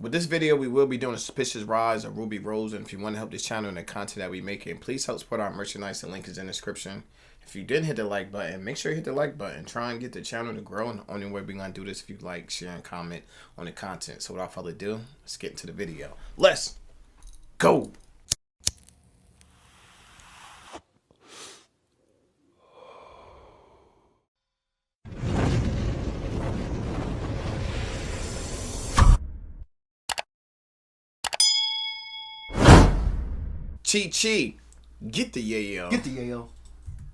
With this video, we will be doing a suspicious rise of Rubi Rose, and if you want to help this channel and the content that we making, please help support our merchandise. The link is in the description. If you didn't hit the like button, make sure you hit the like button. Try and get the channel to grow, and the only way we're going to do this if you like, share, and comment on the content. So without further ado, let's get into the video. Let's go! Chi, get the yayo. Get the yayo.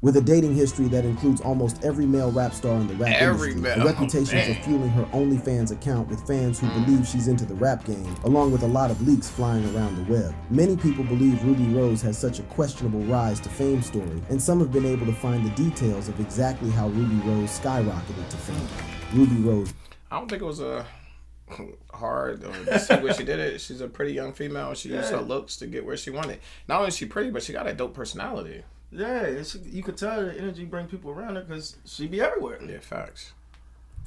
With a dating history that includes almost every male rap star in the rap industry, a reputation for fueling her OnlyFans account with fans who believe she's into the rap game, along with a lot of leaks flying around the web. Many people believe Rubi Rose has such a questionable rise to fame story, and some have been able to find the details of exactly how Rubi Rose skyrocketed to fame. Rubi Rose. I don't think it was hard to see what she did. She's a pretty young female. She used her looks to get where she wanted. Not only is she pretty, but she got a dope personality. Yeah, you could tell the energy bring people around her because she be everywhere. Yeah, facts.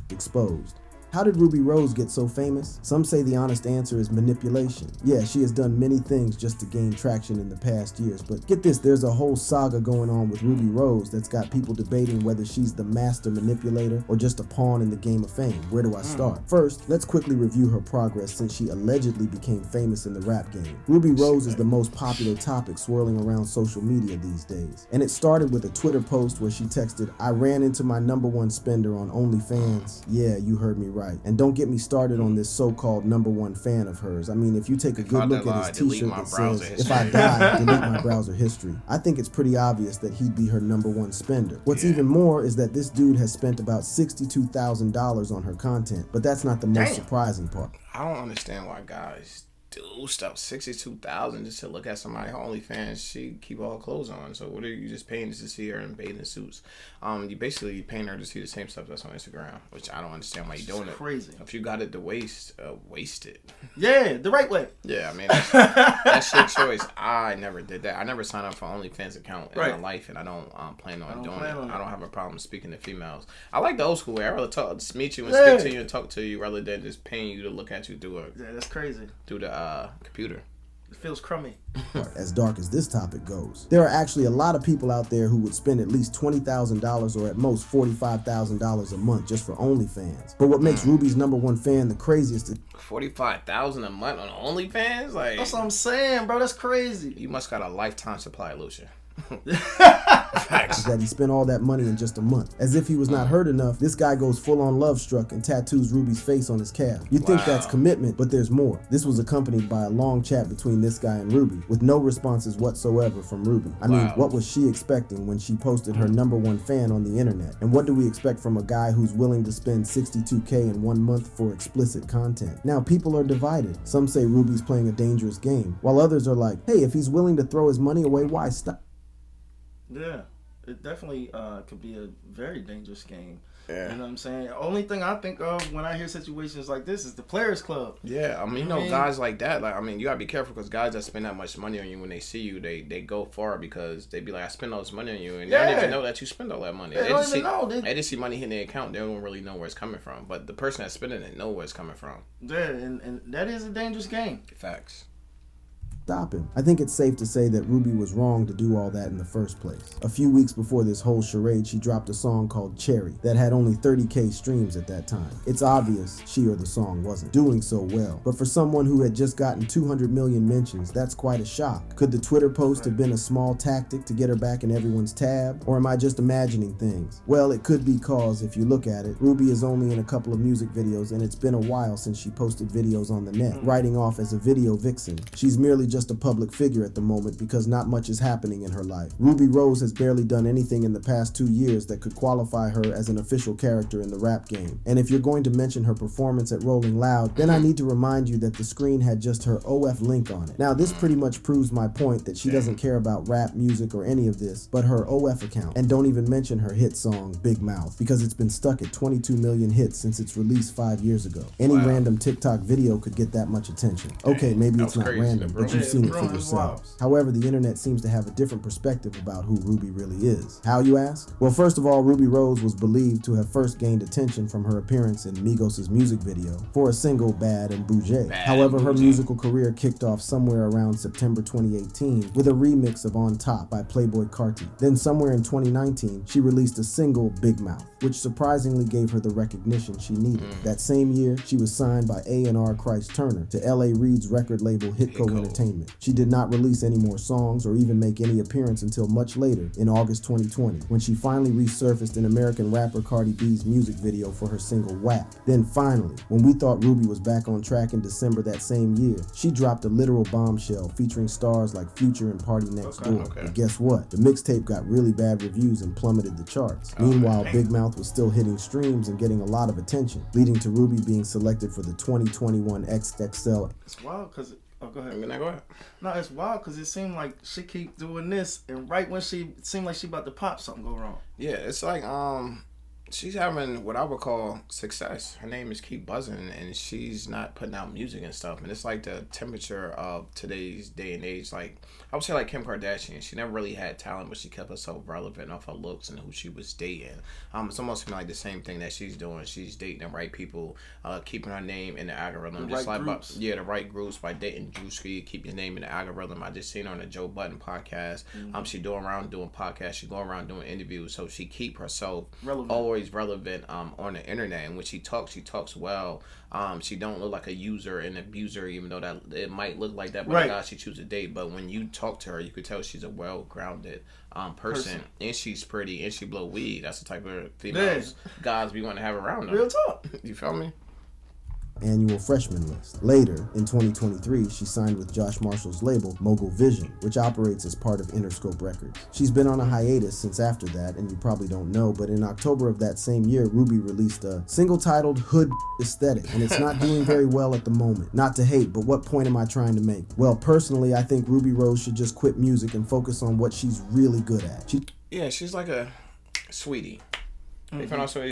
Exposed. How did Rubi Rose get so famous? Some say the honest answer is manipulation. Yeah, she has done many things just to gain traction in the past years, but get this, there's a whole saga going on with Rubi Rose that's got people debating whether she's the master manipulator or just a pawn in the game of fame. Where do I start? First, let's quickly review her progress since she allegedly became famous in the rap game. Rubi Rose is the most popular topic swirling around social media these days, and it started with a Twitter post where she texted, "I ran into my #1 spender on OnlyFans." Yeah, you heard me right. And don't get me started on this so-called #1 fan of hers. I mean, if you take a good look at his t-shirt that says, "If I die, delete my browser history," I think it's pretty obvious that he'd be her #1 spender. What's even more is that this dude has spent about $62,000 on her content, but that's not the most surprising part. I don't understand why guys do stuff. $62,000 just to look at somebody. Her OnlyFans, she keep all clothes on. So what are you just paying just to see her in bathing suits? You basically paying her to see the same stuff that's on Instagram, which I don't understand why you're doing it. Crazy. If you got it to waste, waste it. Yeah, the right way. Yeah, I mean that's your choice. I never did that. I never signed up for OnlyFans account in my life, and I don't plan on doing it. I don't have a problem speaking to females. I like the old school way. I rather meet you and speak to you and talk to you rather than just paying you to look at you through that's crazy. Through the computer. It feels crummy. As dark as this topic goes, there are actually a lot of people out there who would spend at least $20,000 or at most $45,000 a month just for OnlyFans. But what makes Rubi's #1 fan the craziest is $45,000 a month on OnlyFans? Like, that's what I'm saying, bro. That's crazy. You must got a lifetime supply of lotion. that he spent all that money in just a month. As if he was not hurt enough, this guy goes full-on love struck and tattoos Rubi's face on his calf. You'd think that's commitment, but there's more. This was accompanied by a long chat between this guy and Rubi, with no responses whatsoever from Rubi. I mean, what was she expecting when she posted her #1 fan on the internet? And what do we expect from a guy who's willing to spend $62K in 1 month for explicit content? Now, people are divided. Some say Rubi's playing a dangerous game, while others are like, hey, if he's willing to throw his money away, why stop? Yeah, it definitely could be a very dangerous game. Yeah. You know what I'm saying? The only thing I think of when I hear situations like this is the Players Club. Yeah, I mean, you know, guys like that, like, I mean, you gotta be careful because guys that spend that much money on you, when they see you, they go far because they be like, I spend all this money on you, and they don't even know that you spend all that money. They don't even know. They just see money hitting their account. They don't really know where it's coming from. But the person that's spending it know where it's coming from. Yeah, and that is a dangerous game. Facts. Stop him. I think it's safe to say that Rubi was wrong to do all that in the first place. A few weeks before this whole charade, she dropped a song called Cherry that had only 30K streams at that time. It's obvious she or the song wasn't doing so well, but for someone who had just gotten 200 million mentions, that's quite a shock. Could the Twitter post have been a small tactic to get her back in everyone's tab? Or am I just imagining things? Well, it could be cause, if you look at it, Rubi is only in a couple of music videos and it's been a while since she posted videos on the net, writing off as a video vixen. She's merely just a public figure at the moment because not much is happening in her life. Rubi Rose has barely done anything in the past 2 years that could qualify her as an official character in the rap game. And if you're going to mention her performance at Rolling Loud, then I need to remind you that the screen had just her OF link on it. Now this pretty much proves my point that she doesn't care about rap music or any of this, but her OF account. And don't even mention her hit song, Big Mouth, because it's been stuck at 22 million hits since its release 5 years ago. Any random TikTok video could get that much attention. Okay, maybe it's not random, but you You've seen it for rumors wild. yourselves. However, the internet seems to have a different perspective about who Ruby really is. How, you ask? Well, first of all, Ruby Rose was believed to have first gained attention from her appearance in Migos' music video for a single Bad and Boujee. However, her musical career kicked off somewhere around September 2018 with a remix of On Top by Playboi Carti. Then somewhere in 2019, she released a single, Big Mouth, which surprisingly gave her the recognition she needed. That same year, she was signed by A&R Christ Turner to L.A. Reid's record label Hitco Entertainment. She did not release any more songs or even make any appearance until much later, in August 2020, when she finally resurfaced in American rapper Cardi B's music video for her single WAP. Then finally, when we thought Ruby was back on track in December that same year, she dropped a literal bombshell featuring stars like Future and Party Next Door. But guess what? The mixtape got really bad reviews and plummeted the charts. Meanwhile, Big Mouth was still hitting streams and getting a lot of attention, leading to Ruby being selected for the 2021 XXL. It's wild because oh, go ahead. Go ahead. No, it's wild because it seemed like she keep doing this, and right when she seemed like she about to pop, something go wrong. Yeah, it's like she's having what I would call success. Her name is Keep Buzzing, and she's not putting out music and stuff. And it's like the temperature of today's day and age. Like, I would say like Kim Kardashian. She never really had talent, but she kept herself relevant off her looks and who she was dating. It's almost like the same thing that she's doing. She's dating the right people, keeping her name in the algorithm. The right groups. The right groups by dating Drewski, keep your name in the algorithm. I just seen her on the Joe Budden podcast. She doing podcasts. She going around doing interviews. So she keep herself always relevant on the internet, and when she talks well. She don't look like a user and abuser, even though that it might look like that by the guy she choose to date. But when you talk to her, you could tell she's a well-grounded person, and she's pretty, and she blow weed. That's the type of females guys we want to have around them. Real talk. You feel me? Annual freshman list. Later, in 2023, she signed with Josh Marshall's label, Mogul Vision, which operates as part of Interscope Records. She's been on a hiatus since after that, and you probably don't know, but in October of that same year, Ruby released a single titled Hood Aesthetic, and it's not doing very well at the moment. Not to hate, but what point am I trying to make? Well, personally, I think Ruby Rose should just quit music and focus on what she's really good at. She's like a sweetie.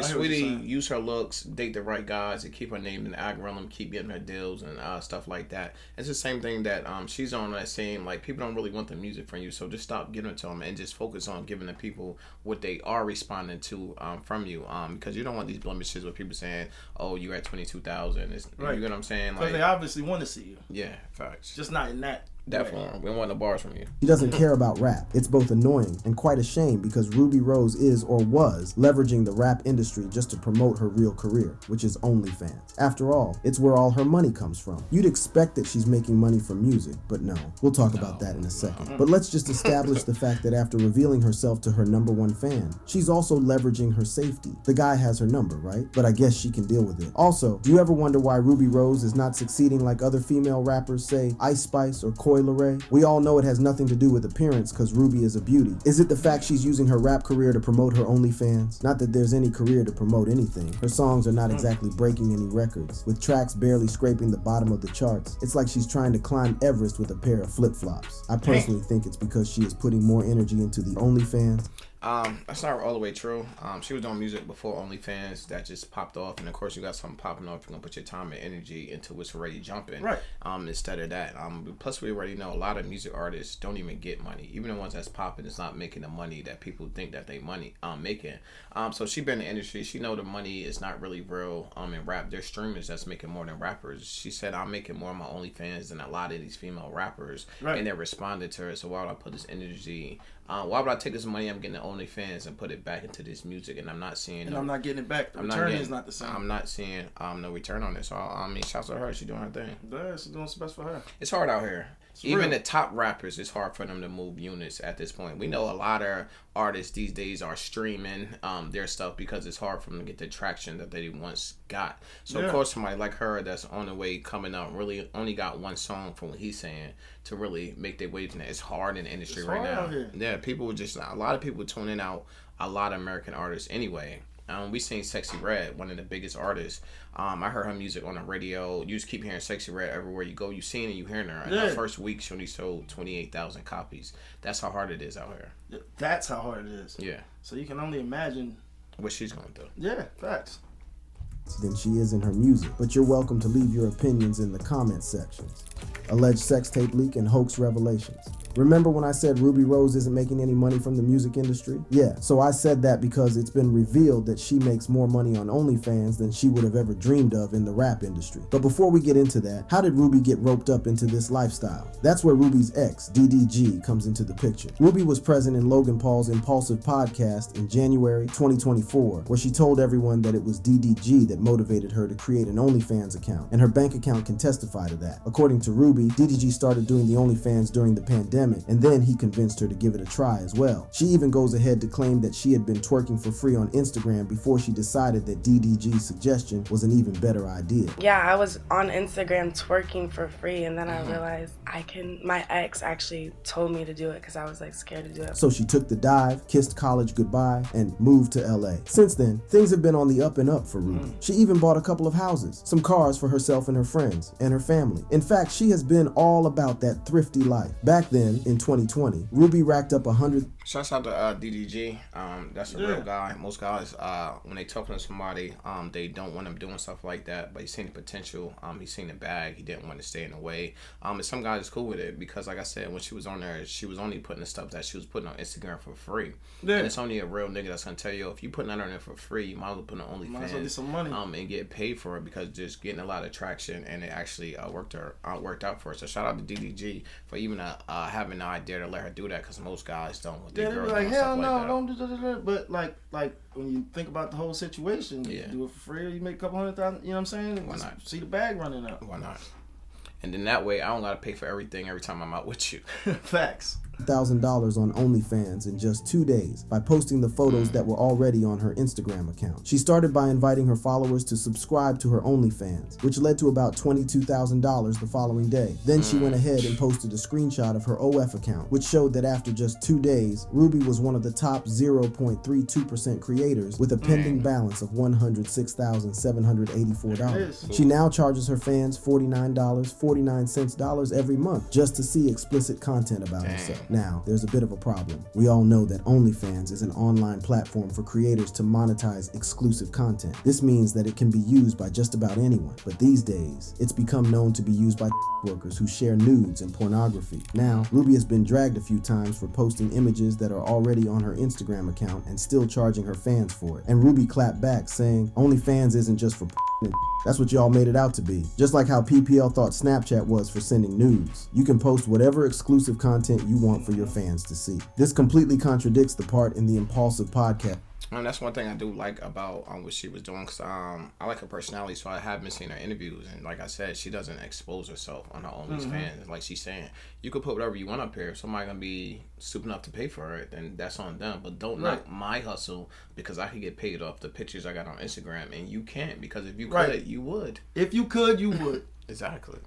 Sweetie, use her looks, date the right guys, and keep her name in the algorithm, keep getting her deals and stuff like that. It's the same thing that she's on that same, like, people don't really want the music from you, so just stop giving it to them and just focus on giving the people what they are responding to from you, because you don't want these blemishes with people saying, oh, you're at 22,000. Right. You know what I'm saying? Because they obviously want to see you. Yeah, facts. Just not in that. Definitely. We want the bars from you. She doesn't care about rap. It's both annoying and quite a shame because Ruby Rose is, or was, leveraging the rap industry just to promote her real career, which is OnlyFans. After all, it's where all her money comes from. You'd expect that she's making money from music, but no. We'll talk about that in a second. But let's just establish the fact that after revealing herself to her #1 fan, she's also leveraging her safety. The guy has her number, right? But I guess she can deal with it. Also, do you ever wonder why Ruby Rose is not succeeding like other female rappers, say Ice Spice or Coi Leray? We all know it has nothing to do with appearance because Ruby is a beauty. Is it the fact she's using her rap career to promote her OnlyFans? Not that there's any career to promote anything. Her songs are not exactly breaking any records, with tracks barely scraping the bottom of the charts. It's like she's trying to climb Everest with a pair of flip-flops. I personally think it's because she is putting more energy into the OnlyFans. That's not all the way true. She was doing music before OnlyFans that just popped off, and of course you got something popping off. You're gonna put your time and energy into what's already jumping, right? Instead of that. Plus we already know a lot of music artists don't even get money. Even the ones that's popping is not making the money that people think that they making. So she been in the industry. She know the money is not really real. In rap, there's streamers that's making more than rappers. She said I'm making more on my OnlyFans than a lot of these female rappers, right? And they responded to her. So why would I put this energy? Why would I take this money I'm getting to OnlyFans and put it back into this music? And I'm not seeing. And I'm not getting it back. The return is not the same. I'm not seeing no return on it. So I mean, shouts to her. She's doing her thing. Yeah, she's doing what's best for her. It's hard out here. It's Even real. the top rappers, it's hard for them to move units at this point. We know a lot of artists these days are streaming their stuff because it's hard for them to get the traction that they once got. So of course somebody like her that's on the way coming up really only got one song from what he's saying to really make their way to that. It's hard in the industry right now. Yeah, people were just a lot of people tuning out a lot of American artists anyway. We seen Sexy Red, one of the biggest artists. I heard her music on the radio. You just keep hearing Sexy Red everywhere you go. You seen it, you hearing her. In her first week, she only sold 28,000 copies. That's how hard it is out here. That's how hard it is. Yeah. So you can only imagine what she's going to do. Yeah, facts. than she is in her music, but you're welcome to leave your opinions in the comment sections. Alleged sex tape leak and hoax revelations. Remember when I said Rubi Rose isn't making any money from the music industry? Yeah, so I said that because it's been revealed that she makes more money on OnlyFans than she would have ever dreamed of in the rap industry. But before we get into that, how did Rubi get roped up into this lifestyle? That's where Rubi's ex, DDG, comes into the picture. Rubi was present in Logan Paul's Impulsive podcast in January 2024, where she told everyone that it was DDG that motivated her to create an OnlyFans account, and her bank account can testify to that. According to Rubi, DDG started doing the OnlyFans during the pandemic, and then he convinced her to give it a try as well. She even goes ahead to claim that she had been twerking for free on Instagram before she decided that DDG's suggestion was an even better idea. Yeah, I was on Instagram twerking for free, and then I realized my ex actually told me to do it because I was like scared to do it. So she took the dive, kissed college goodbye, and moved to LA. Since then, things have been on the up and up for Rubi. She even bought a couple of houses, some cars for herself and her friends, and her family. In fact, she has been all about that thrifty life. Back then, in 2020, Rubi racked up 100. Shouts out to DDG. That's a real guy. Most guys, when they talking to somebody, they don't want them doing stuff like that. But he's seen the potential. He's seen the bag. He didn't want to stay in the way. And some guys is cool with it because, like I said, when she was on there, she was only putting the stuff that she was putting on Instagram for free. Yeah. And it's only a real nigga that's gonna tell you, if you putting that on there for free, you might as well put on OnlyFans. Might as well get some money. And get paid for it because just getting a lot of traction, and it actually worked out for her. So shout out to DDG for even having the idea to let her do that, because most guys don't. Yeah, they're like, hell no, don't do that. But like when you think about the whole situation, you do it for free, or you make a couple $100,000. You know what I'm saying? Why not? See the bag running up. Why not? And then that way, I don't gotta pay for everything every time I'm out with you. Facts. $1,000 on OnlyFans in just 2 days by posting the photos that were already on her Instagram account. She started by inviting her followers to subscribe to her OnlyFans, which led to about $22,000 the following day. Then she went ahead and posted a screenshot of her OF account, which showed that after just 2 days, Rubi was one of the top 0.32% creators with a pending balance of $106,784. She now charges her fans $49.49 every month just to see explicit content about herself. Now, there's a bit of a problem. We all know that OnlyFans is an online platform for creators to monetize exclusive content. This means that it can be used by just about anyone. But these days, it's become known to be used by workers who share nudes and pornography. Now, Rubi has been dragged a few times for posting images that are already on her Instagram account and still charging her fans for it. And Rubi clapped back, saying, OnlyFans isn't just for and that's what y'all made it out to be. Just like how PPL thought Snapchat was for sending nudes. You can post whatever exclusive content you want for your fans to see. This completely contradicts the part in the Impulsive podcast. And that's one thing I do like about what she was doing, because I like her personality, so I have been seeing her interviews, and like I said, she doesn't expose herself on her OnlyFans. Like she's saying, you could put whatever you want up here. If somebody gonna be stupid enough to pay for it, then that's on them. But don't knock my hustle, because I could get paid off the pictures I got on Instagram, and you can't, because if you could, you would. If you could, you would. Exactly.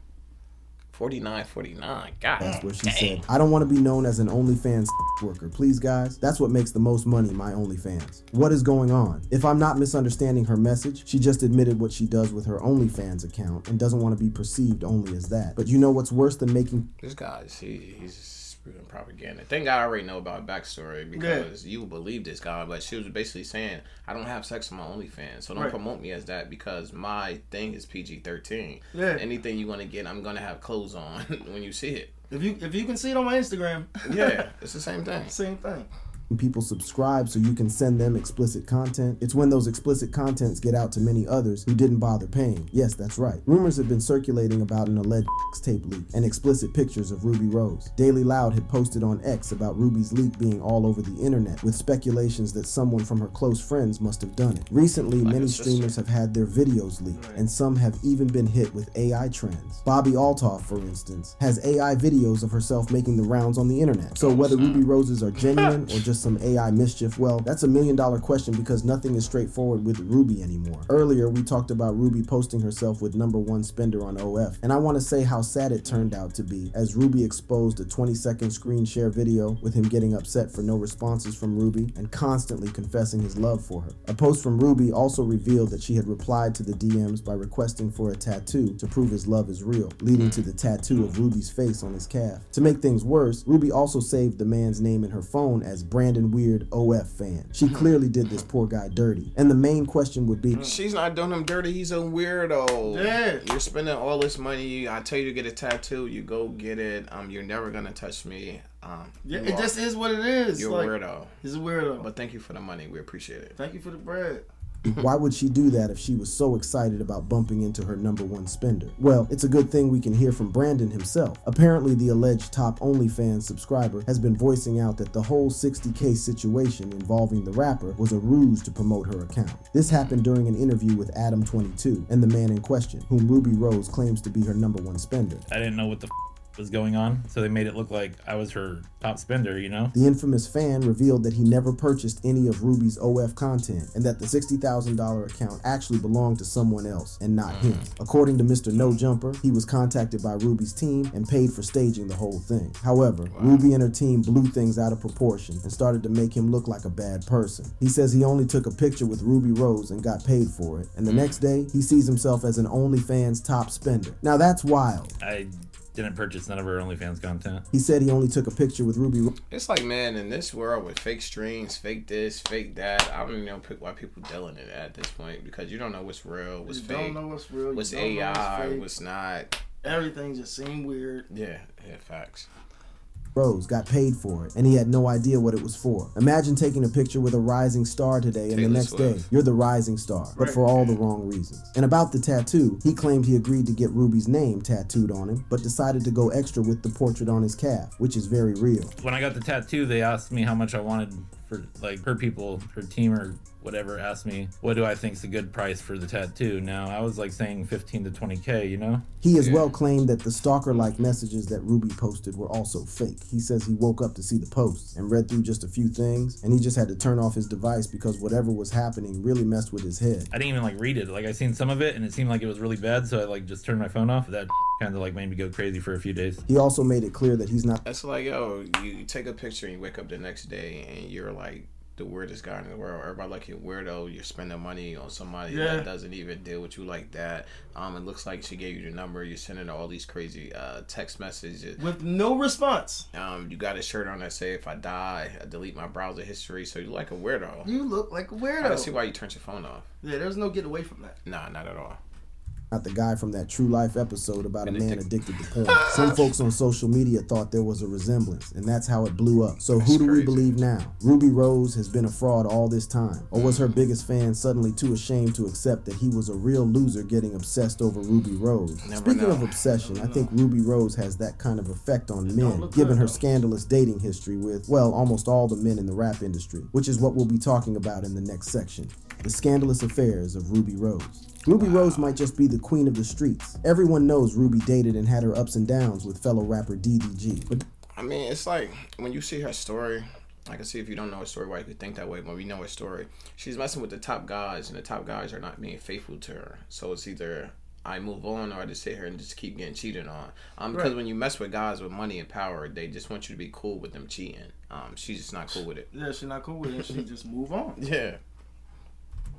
49.49. God. That's what she said. I don't want to be known as an OnlyFans worker. Please, guys. That's what makes the most money, my OnlyFans. What is going on? If I'm not misunderstanding her message, she just admitted what she does with her OnlyFans account and doesn't want to be perceived only as that. But you know what's worse than making... This guy, he's spewing propaganda. Thank God I already know about backstory, because you believe this guy, but she was basically saying, I don't have sex on my OnlyFans, so don't promote me as that, because my thing is PG-13. Yeah. Anything you want to get, I'm going to have clothes on when you see it. If you can see it on my Instagram. Yeah, it's the same thing. Same thing. People subscribe so you can send them explicit content. It's when those explicit contents get out to many others who didn't bother paying. Yes, that's right. Rumors have been circulating about an alleged tape leak and explicit pictures of Rubi Rose. Daily Loud had posted on X about Rubi's leak being all over the internet, with speculations that someone from her close friends must have done it. Recently, many streamers have had their videos leaked, and some have even been hit with AI trends. Bobby Altoff, for instance, has AI videos of herself making the rounds on the internet. So whether Rubi Roses are genuine or just some AI mischief, well, that's $1 million question, because nothing is straightforward with Rubi anymore. Earlier, we talked about Rubi posting herself with #1 spender on OF, and I want to say how sad it turned out to be, as Rubi exposed a 20-second screen share video with him getting upset for no responses from Rubi and constantly confessing his love for her. A post from Rubi also revealed that she had replied to the DMs by requesting for a tattoo to prove his love is real, leading to the tattoo of Rubi's face on his calf. To make things worse, Rubi also saved the man's name in her phone as Brandon Brandon Weird OF fan. She clearly did this poor guy dirty. And the main question would be, she's not doing him dirty, he's a weirdo. Yeah. You're spending all this money, I tell you to get a tattoo, you go get it. You're never gonna touch me. It just is what it is. You're a weirdo. He's a weirdo. But thank you for the money, we appreciate it. Thank you for the bread. why would she do that if she was so excited about bumping into her #1 spender? Well, it's a good thing we can hear from Brandon himself. Apparently, the alleged top OnlyFans subscriber has been voicing out that the whole $60K situation involving the rapper was a ruse to promote her account. This happened during an interview with Adam22 and the man in question, whom Ruby Rose claims to be her #1 spender. I didn't know what the was going on, so they made it look like I was her top spender, you know? The infamous fan revealed that he never purchased any of Ruby's OF content and that the $60,000 account actually belonged to someone else and not him. According to Mr. No Jumper, he was contacted by Ruby's team and paid for staging the whole thing. However, Ruby and her team blew things out of proportion and started to make him look like a bad person. He says he only took a picture with Ruby Rose and got paid for it, and the next day, he sees himself as an OnlyFans top spender. Now that's wild. I didn't purchase none of her OnlyFans content. He said he only took a picture with Ruby. It's like, man, in this world with fake streams, fake this, fake that, I don't even know why people dealing it at this point, because you don't know what's real, what's fake, don't know what's real, what's AI, what's not. Everything just seemed weird. Yeah, facts. Rose got paid for it, and he had no idea what it was for. Imagine taking a picture with a rising star today, and the next day, you're the rising star, but for all the wrong reasons. And about the tattoo, he claimed he agreed to get Ruby's name tattooed on him, but decided to go extra with the portrait on his calf, which is very real. When I got the tattoo, they asked me how much I wanted for, like, her people, her team or whatever asked me, what do I think is a good price for the tattoo? Now, I was like saying 15 to 20K, you know? He as well claimed that the stalker-like messages that Ruby posted were also fake. He says he woke up to see the posts and read through just a few things, and he just had to turn off his device because whatever was happening really messed with his head. I didn't even like read it. Like, I seen some of it and it seemed like it was really bad, so I like just turned my phone off. That kind of like made me go crazy for a few days. He also made it clear that he's not. That's like, yo, you take a picture and you wake up the next day and you're like the weirdest guy in the world. Everybody like you're weirdo. You're spending money on somebody that doesn't even deal with you like that. It looks like she gave you the number. You're sending her all these crazy text messages with no response. You got a shirt on that say, if I die, I delete my browser history. So you're like a weirdo. You look like a weirdo. I don't see why you turned your phone off. Yeah, there's no getting away from that. Nah, not at all. Not the guy from that True Life episode about a man addicted to porn. Some folks on social media thought there was a resemblance, and that's how it blew up. So who do we believe now? Ruby Rose has been a fraud all this time, or was her biggest fan suddenly too ashamed to accept that he was a real loser getting obsessed over Ruby Rose? Speaking of obsession, I think Ruby Rose has that kind of effect on men, given her scandalous dating history with, well, almost all the men in the rap industry, which is what we'll be talking about in the next section. The scandalous affairs of Ruby Rose. Ruby Rose might just be the queen of the streets. Everyone knows Ruby dated and had her ups and downs with fellow rapper DDG. But I mean, it's like when you see her story, I can see if you don't know her story why you could think that way. When we know her story, she's messing with the top guys, and the top guys are not being faithful to her. So it's either I move on or I just sit here and just keep getting cheated on. Because when you mess with guys with money and power, they just want you to be cool with them cheating. She's just not cool with it. Yeah, she's not cool with it. She just move on. Yeah.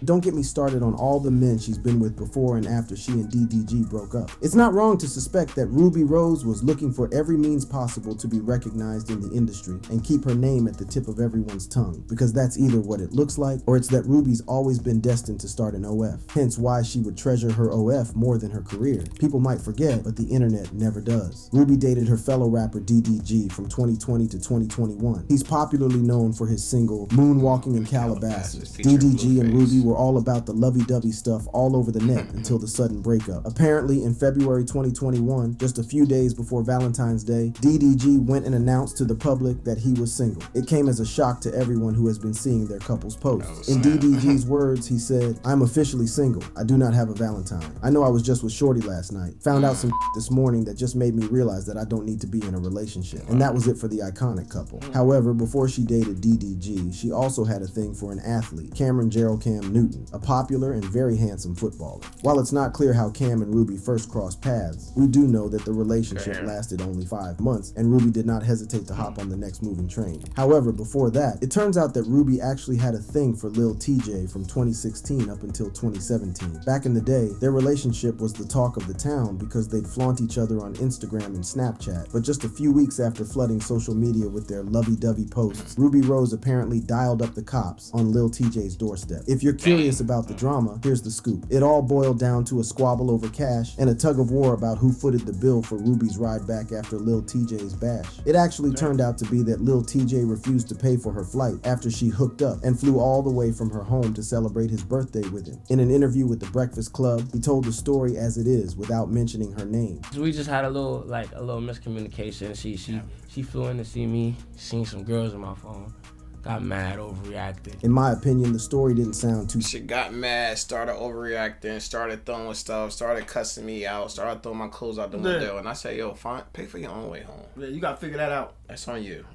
don't get me started on all the men she's been with before and after she and DDG broke up. It's not wrong to suspect that Ruby Rose was looking for every means possible to be recognized in the industry and keep her name at the tip of everyone's tongue, because that's either what it looks like or it's that Ruby's always been destined to start an OF, hence why she would treasure her OF more than her career. People might forget, but the internet never does. Ruby dated her fellow rapper DDG from 2020 to 2021. He's popularly known for his single Moonwalking in Calabasas. DDG and Ruby were all about the lovey-dovey stuff all over the net until the sudden breakup. Apparently, in February 2021, just a few days before Valentine's Day, DDG went and announced to the public that he was single. It came as a shock to everyone who has been seeing their couple's posts. In DDG's words, he said, "I'm officially single. I do not have a Valentine. I know I was just with Shorty last night. Found out some this morning that just made me realize that I don't need to be in a relationship." And that was it for the iconic couple. However, before she dated DDG, she also had a thing for an athlete, Cameron Gerald Cam Newton, a popular and very handsome footballer. While it's not clear how Cam and Ruby first crossed paths, we do know that the relationship lasted only 5 months, and Ruby did not hesitate to hop on the next moving train. However, before that, it turns out that Ruby actually had a thing for Lil TJ from 2016 up until 2017. Back in the day, their relationship was the talk of the town because they'd flaunt each other on Instagram and Snapchat, but just a few weeks after flooding social media with their lovey-dovey posts, Ruby Rose apparently dialed up the cops on Lil TJ's doorstep. If you're curious about the drama, here's the scoop. It all boiled down to a squabble over cash and a tug of war about who footed the bill for Ruby's ride back after Lil TJ's bash. It actually turned out to be that Lil TJ refused to pay for her flight after she hooked up and flew all the way from her home to celebrate his birthday with him. In an interview with The Breakfast Club, he told the story as it is without mentioning her name. We just had a little miscommunication. She flew in to see me, seen some girls on my phone, got mad, overreacted. In my opinion, the story didn't sound too... She got mad, started overreacting, started throwing stuff, started cussing me out, started throwing my clothes out the window, and I said, yo, fine, pay for your own way home. Yeah, you gotta figure that out. That's on you.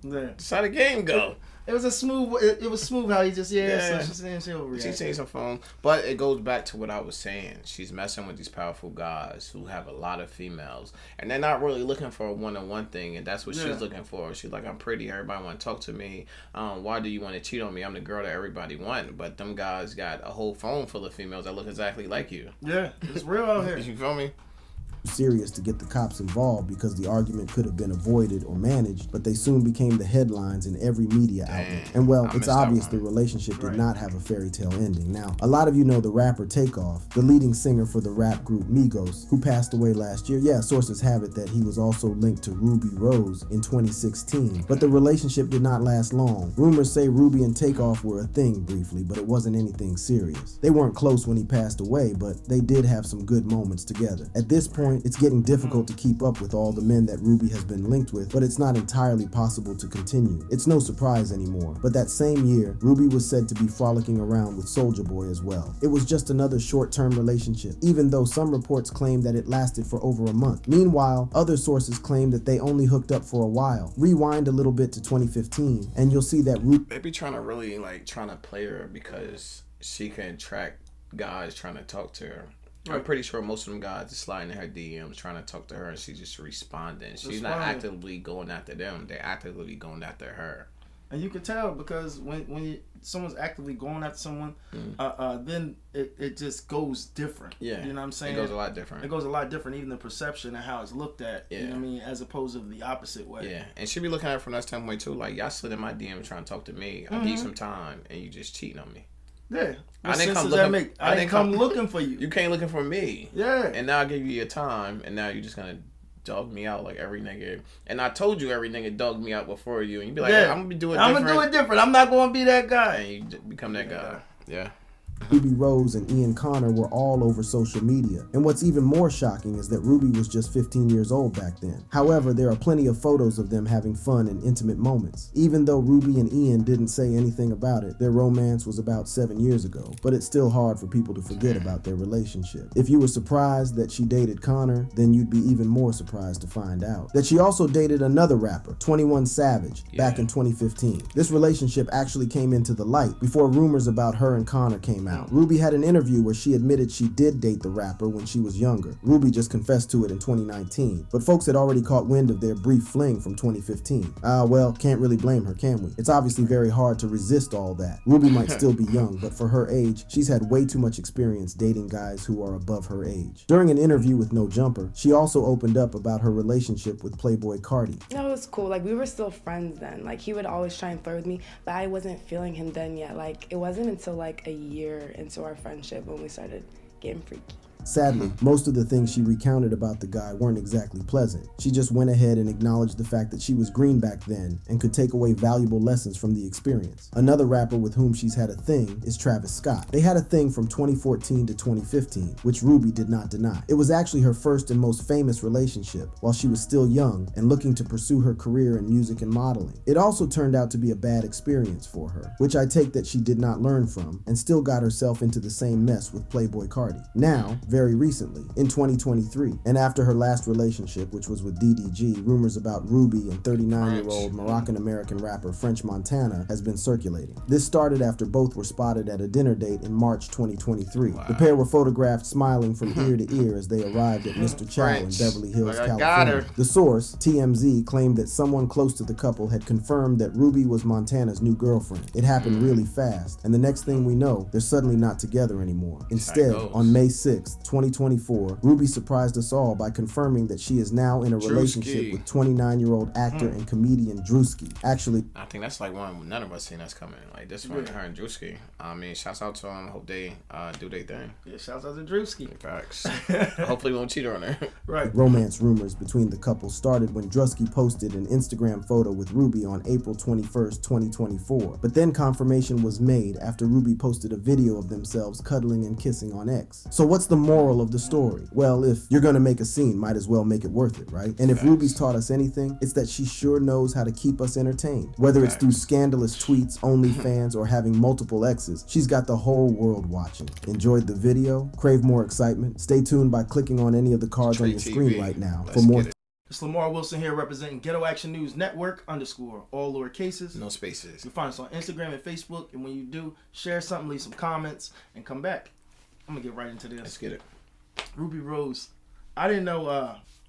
Yeah. That's how the game go. It was a smooth. It was smooth how he just So she's saying she overreacted. She changed her phone, but it goes back to what I was saying. She's messing with these powerful guys who have a lot of females, and they're not really looking for a one-on-one thing, and that's what she's looking for. She's like, I'm pretty. Everybody want to talk to me. Why do you want to cheat on me? I'm the girl that everybody want. But them guys got a whole phone full of females that look exactly like you. Yeah, it's real out here. You feel me? Serious to get the cops involved because the argument could have been avoided or managed, but they soon became the headlines in every media outlet. And well, it's obvious the relationship did not have a fairy tale ending. Now, a lot of you know the rapper Takeoff, the leading singer for the rap group Migos, who passed away last year. Yeah, sources have it that he was also linked to Ruby Rose in 2016, but the relationship did not last long. Rumors say Ruby and Takeoff were a thing briefly, but it wasn't anything serious. They weren't close when he passed away, but they did have some good moments together. At this point, it's getting difficult to keep up with all the men that Ruby has been linked with, but it's not entirely possible to continue. It's no surprise anymore, but that same year, Ruby was said to be frolicking around with Soulja Boy as well. It was just another short-term relationship, even though some reports claim that it lasted for over a month. Meanwhile, other sources claim that they only hooked up for a while. Rewind a little bit to 2015, and you'll see that Ruby... They be trying to really, trying to play her because she can attract guys trying to talk to her. I'm pretty sure most of them guys are sliding in her DMs trying to talk to her, and she's just responding. She's not actively going after them. They're actively going after her. And you can tell because when someone's actively going after someone, then it just goes different. Yeah. You know what I'm saying? It goes a lot different. It goes a lot different, even the perception and how it's looked at. Yeah. You know what I mean? As opposed to the opposite way. Yeah. And she be looking at it from that standpoint too. Like, y'all slid in my DM trying to talk to me. I need some time, and you just cheating on me. Yeah. I didn't come looking for you. You came looking for me. Yeah. And now I give you your time, and now you're just gonna dog me out like every nigga. And I told you every nigga dogged me out before you, and you be like, I'm gonna do it different. I'm gonna do it different. I'm not gonna be that guy. And you become that guy. Yeah. Ruby Rose and Ian Connor were all over social media. And what's even more shocking is that Ruby was just 15 years old back then. However, there are plenty of photos of them having fun and intimate moments. Even though Ruby and Ian didn't say anything about it, their romance was about 7 years ago, but it's still hard for people to forget about their relationship. If you were surprised that she dated Connor, then you'd be even more surprised to find out that she also dated another rapper, 21 Savage, back in 2015. This relationship actually came into the light before rumors about her and Connor came out. Ruby had an interview where she admitted she did date the rapper when she was younger. Ruby just confessed to it in 2019, but folks had already caught wind of their brief fling from 2015. Well, can't really blame her, can we? It's obviously very hard to resist all that. Ruby might still be young, but for her age, she's had way too much experience dating guys who are above her age. During an interview with No Jumper, she also opened up about her relationship with Playboy Cardi. That was cool. Like, we were still friends then. Like, he would always try and flirt with me, but I wasn't feeling him then yet. Like, it wasn't until like a year into our friendship when we started getting freaky. Sadly, most of the things she recounted about the guy weren't exactly pleasant. She just went ahead and acknowledged the fact that she was green back then and could take away valuable lessons from the experience. Another rapper with whom she's had a thing is Travis Scott. They had a thing from 2014 to 2015, which Ruby did not deny. It was actually her first and most famous relationship while she was still young and looking to pursue her career in music and modeling. It also turned out to be a bad experience for her, which I take that she did not learn from and still got herself into the same mess with Playboy Cardi. Now, very recently, in 2023. And after her last relationship, which was with DDG, rumors about Rubi and 39-year-old Moroccan-American rapper French Montana has been circulating. This started after both were spotted at a dinner date in March 2023. Wow. The pair were photographed smiling from ear to ear as they arrived at Mr. Chow in Beverly Hills, California. The source, TMZ, claimed that someone close to the couple had confirmed that Rubi was Montana's new girlfriend. It happened really fast, and the next thing we know, they're suddenly not together anymore. Instead, on May 6th, 2024, Rubi surprised us all by confirming that she is now in a relationship with 29-year-old actor and comedian Drewski. Actually, I think that's like one none of us seen us coming. Like this one, her and Drewski. I mean, shouts out to them. Hope they do their thing. Yeah, shouts out to Drewski. Facts. Hopefully, we won't cheat on her. Right. Romance rumors between the couple started when Drewski posted an Instagram photo with Rubi on April 21st, 2024. But then confirmation was made after Rubi posted a video of themselves cuddling and kissing on X. So what's the moral of the story? Well, if you're gonna make a scene, might as well make it worth it, right? And if Rubi's taught us anything, it's that she sure knows how to keep us entertained. Whether it's through scandalous tweets, OnlyFans, or having multiple exes, she's got the whole world watching. Enjoyed the video? Crave more excitement? Stay tuned by clicking on any of the cards on your screen right now for more. It's Lamar Wilson here representing Ghetto Action News Network _ all lower cases. No spaces. You can find us on Instagram and Facebook, and when you do, share something, leave some comments, and come back. I'm gonna get right into this. Let's get it. Rubi Rose. I didn't know,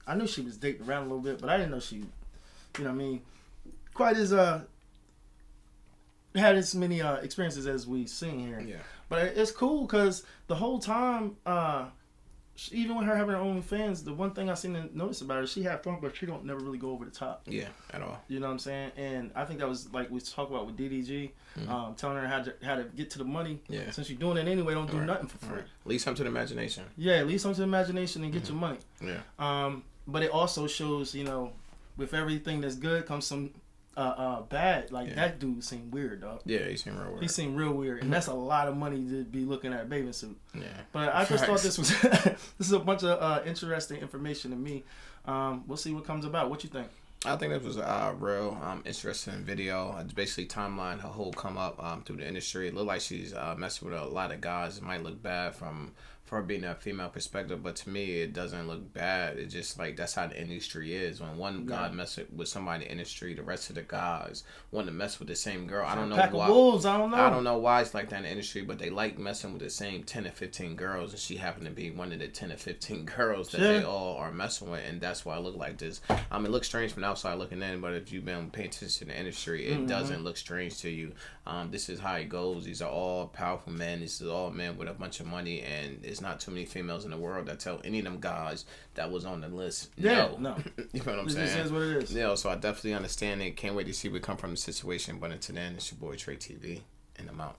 I knew she was dating around a little bit, but I didn't know she, you know what I mean, quite as, had as many experiences as we've seen here. Yeah. But it's cool because the whole time, even with her having her OnlyFans, the one thing I seem to notice about her, she had fun, but she don't never really go over the top. Yeah, at all. You know what I'm saying? And I think that was like we talked about with DDG, telling her how to get to the money. Yeah. Since you're doing it anyway, don't do nothing for free. Leave something to the imagination. Yeah, leave something to the imagination and get your money. Yeah. But it also shows, you know, with everything that's good comes some bad. Like that dude seemed weird, dog. Yeah, he seemed real weird. He seemed real weird, and that's a lot of money to be looking at a bathing suit. Yeah. But I just thought this was this is a bunch of interesting information to me. We'll see what comes about. What you think? I think this was a real interesting video. It's basically timeline her whole come up through the industry. It looked like she's messing with a lot of guys. It might look bad from her being a female perspective, but to me it doesn't look bad. It's just like that's how the industry is. When one guy messes with somebody in the industry, the rest of the guys want to mess with the same girl. I don't know why. Wolves, I don't know. I don't know why it's like that in the industry, but they like messing with the same 10 or 15 girls, and she happened to be one of the 10 or 15 girls that they all are messing with, and that's why it looked like this. I mean, it looks strange from the outside looking in, but if you've been paying attention to the industry, it doesn't look strange to you. This is how it goes. These are all powerful men. This is all men with a bunch of money, and there's not too many females in the world that tell any of them guys that was on the list no. You know what I'm saying? This is what it is. Yeah, so I definitely understand it. Can't wait to see what come from the situation. But until then, it's your boy Trey TV, and I'm out.